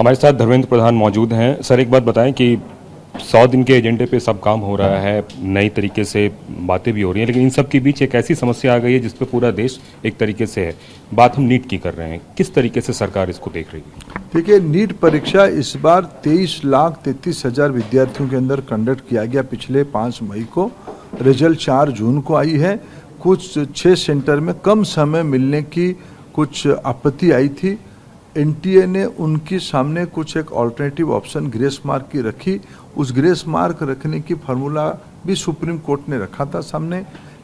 हमारे साथ धर्मेंद्र प्रधान मौजूद हैं। सर, एक बात बताएं कि 100 दिन के एजेंडे पे सब काम हो रहा है, नई तरीके से बातें भी हो रही हैं, लेकिन इन सब के बीच एक ऐसी समस्या आ गई है जिस पे पूरा देश एक तरीके से है। बात हम नीट की कर रहे हैं, किस तरीके से सरकार इसको देख रही है? देखिए, नीट परीक्षा इस बार 23,33,000 विद्यार्थियों के अंदर कंडक्ट किया गया। पिछले 5 मई को रिजल्ट 4 जून को आई है। कुछ 6 सेंटर में कम समय मिलने की कुछ आपत्ति आई थी। एनटीए ने उनके सामने कुछ एक ऑल्टरनेटिव ऑप्शन ग्रेस मार्क की रखी। उस ग्रेस मार्क रखने की फार्मूला भी सुप्रीम कोर्ट ने रखा था सामने,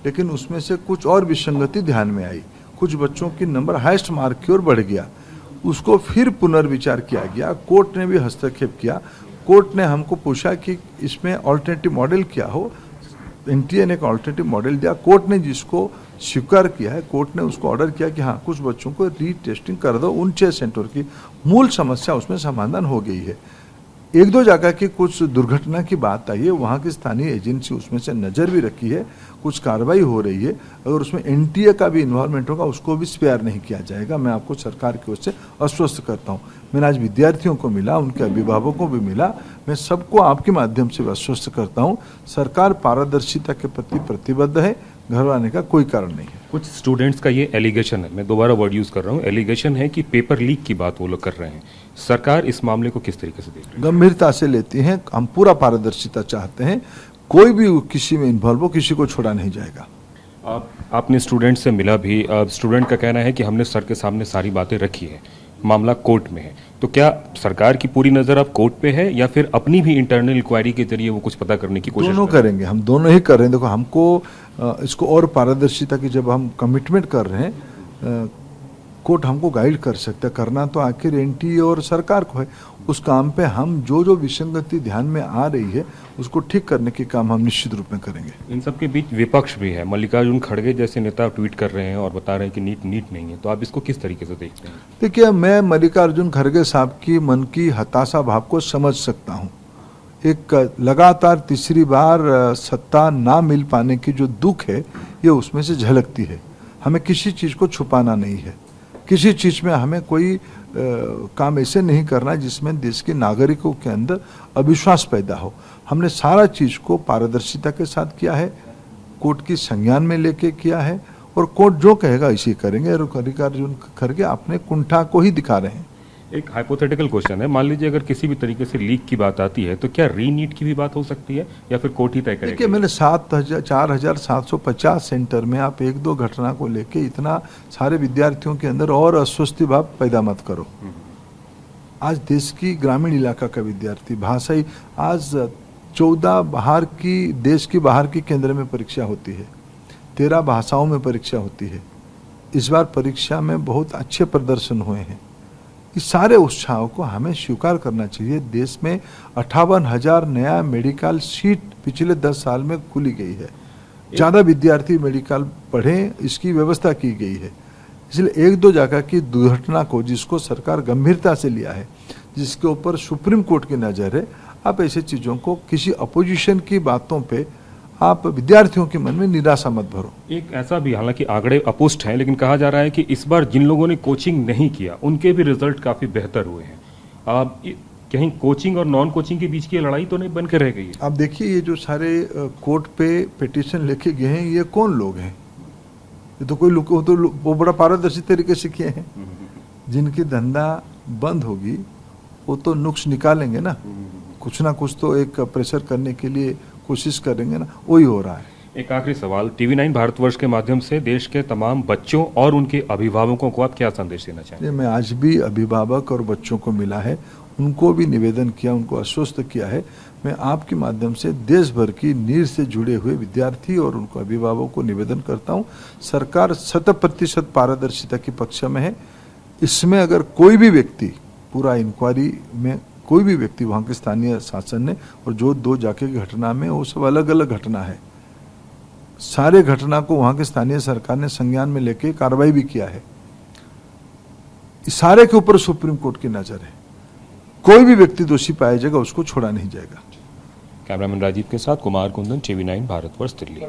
लेकिन उसमें से कुछ और विसंगति ध्यान में आई। कुछ बच्चों की नंबर हाईएस्ट मार्क की ओर बढ़ गया, उसको फिर पुनर्विचार किया गया। कोर्ट ने भी हस्तक्षेप किया। कोर्ट ने हमको पूछा कि इसमें ऑल्टरनेटिव मॉडल क्या हो। एनटीए ने एक ऑल्टरनेटिव मॉडल दिया। कोर्ट ने जिसको स्वीकार किया है, कोर्ट ने उसको ऑर्डर किया कि हाँ, कुछ बच्चों को रीटेस्टिंग कर दो। उन 6 सेंटर की मूल समस्या उसमें समाधान हो गई है। 1-2 जगह की कुछ दुर्घटना की बात आई है, वहाँ की स्थानीय एजेंसी उसमें से नज़र भी रखी है, कुछ कार्रवाई हो रही है। अगर उसमें एनटीए का भी इन्वॉल्वमेंट होगा, उसको भी स्पेयर नहीं किया जाएगा। मैं आपको सरकार की ओर से आश्वस्त करता हूँ। मैंने आज विद्यार्थियों को मिला, उनके अभिभावकों को भी मिला। मैं सबको आपके माध्यम से आश्वस्त करता हूँ, सरकार पारदर्शिता के प्रति प्रतिबद्ध है। घबराने का कोई कारण नहीं है। कुछ स्टूडेंट्स का ये एलिगेशन है, मैं दोबारा वर्ड यूज़ कर रहा हूँ, एलिगेशन है कि पेपर लीक की बात वो लोग कर रहे हैं। सरकार इस मामले को किस तरीके से देख रही है? गंभीरता से लेती हैं। हम पूरा पारदर्शिता चाहते हैं। कोई भी किसी में इन्वॉल्व हो, किसी को छोड़ा नहीं जाएगा। आपने स्टूडेंट से मिला भी, स्टूडेंट का कहना है कि हमने सर के सामने सारी बातें रखी है, मामला कोर्ट में है। तो क्या सरकार की पूरी नज़र अब कोर्ट पे है या फिर अपनी भी इंटरनल इंक्वायरी के जरिए वो कुछ पता करने की कोशिश दोनों करेंगे? हम दोनों ही कर रहे हैं। देखो, हमको इसको और पारदर्शिता की जब हम कमिटमेंट कर रहे हैं, कोर्ट हमको गाइड कर सकता है। करना तो आखिर एनटीए और सरकार को है। उस काम पे हम जो विसंगति ध्यान में आ रही है, उसको ठीक करने के काम हम निश्चित रूप में करेंगे। इन सब के बीच विपक्ष भी है। मल्लिकार्जुन खड़गे जैसे नेता ट्वीट कर रहे हैं और बता रहे हैं कि नीट नहीं है। तो आप इसको किस तरीके से देखते हैं? देखिए, मैं मल्लिकार्जुन खड़गे साहब की मन की हताशा भाव को समझ सकता हूँ। एक लगातार तीसरी बार सत्ता ना मिल पाने की जो दुख है, ये उसमें से झलकती है। हमें किसी चीज़ को छुपाना नहीं है। किसी चीज़ में हमें कोई काम ऐसे नहीं करना जिसमें देश के नागरिकों के अंदर अविश्वास पैदा हो। हमने सारा चीज़ को पारदर्शिता के साथ किया है, कोर्ट की संज्ञान में लेके किया है, और कोर्ट जो कहेगा इसी करेंगे। और मल्लिकार्जुन खड़गे अपने कुंठा को ही दिखा रहे हैं। एक हाइपोथेटिकल क्वेश्चन है, मान लीजिए अगर किसी भी तरीके से लीक की बात आती है तो क्या रीनीट की भी बात हो सकती है या फिर कोर्ट ही तय करेगा? देखिए, मैंने 4,750 सेंटर में आप 1-2 घटना को लेके इतना सारे विद्यार्थियों के अंदर और अस्वस्थ भाव पैदा मत करो। आज देश की ग्रामीण इलाका का विद्यार्थी भाषाई, आज 14 देश की बाहर की केंद्र में परीक्षा होती है, 13 भाषाओं में परीक्षा होती है। इस बार परीक्षा में बहुत अच्छे प्रदर्शन हुए हैं। इस सारे उत्साह को हमें स्वीकार करना चाहिए। देश में 58,000 नया मेडिकल सीट पिछले 10 साल में खुली गई है। ज़्यादा विद्यार्थी मेडिकल पढ़ें, इसकी व्यवस्था की गई है। इसलिए 1-2 जगह की दुर्घटना को, जिसको सरकार गंभीरता से लिया है, जिसके ऊपर सुप्रीम कोर्ट की नज़र है, आप ऐसी चीज़ों को, किसी अपोजिशन की बातों पे आप विद्यार्थियों के मन में निराशा मत भरो। एक ऐसा भी, हालांकि आंकड़े अपुष्ट हैं, लेकिन कहा जा रहा है कि इस बार जिन लोगों ने कोचिंग नहीं किया उनके भी रिजल्ट काफ़ी बेहतर हुए हैं। कहीं कोचिंग और नॉन कोचिंग के बीच की लड़ाई तो नहीं बन के रह गई है? आप देखिए, ये जो सारे कोर्ट पे पिटीशन लेके गए हैं, ये कौन लोग हैं? ये तो कोई लोग वो बड़ा पारदर्शी तरीके से किए हैं। जिनकी धंधा बंद होगी वो तो नुक्स निकालेंगे ना, कुछ ना कुछ तो एक प्रेशर करने के लिए कोशिश करेंगे ना, वही हो रहा है। एक आखिरी सवाल, TV9 भारतवर्ष के माध्यम से देश के तमाम बच्चों और उनके अभिभावकों को आप क्या संदेश देना चाहेंगे? मैं आज भी अभिभावक और बच्चों को मिला है, उनको भी निवेदन किया, उनको आश्वस्त किया है। मैं आपके माध्यम से देश भर की नीर से जुड़े हुए विद्यार्थी और उनको अभिभावकों को निवेदन करता हूँ, सरकार 100% पारदर्शिता के पक्ष में है। इसमें अगर कोई भी व्यक्ति, पूरा इंक्वायरी में कोई भी व्यक्ति, वहाँ के स्थानीय शासन ने, और जो 2 जाके की घटना में, वो सब अलग अलग घटना है। सारे घटना को वहाँ के स्थानीय सरकार ने संज्ञान में लेके कार्रवाई भी किया है। इस सारे के ऊपर सुप्रीम कोर्ट की नज़र है। कोई भी व्यक्ति दोषी पाया जाएगा, उसको छोड़ा नहीं जाएगा। कैमरामैन राजीव के साथ कुमार कुंदन, TV9 भारतवर्ष, दिल्ली।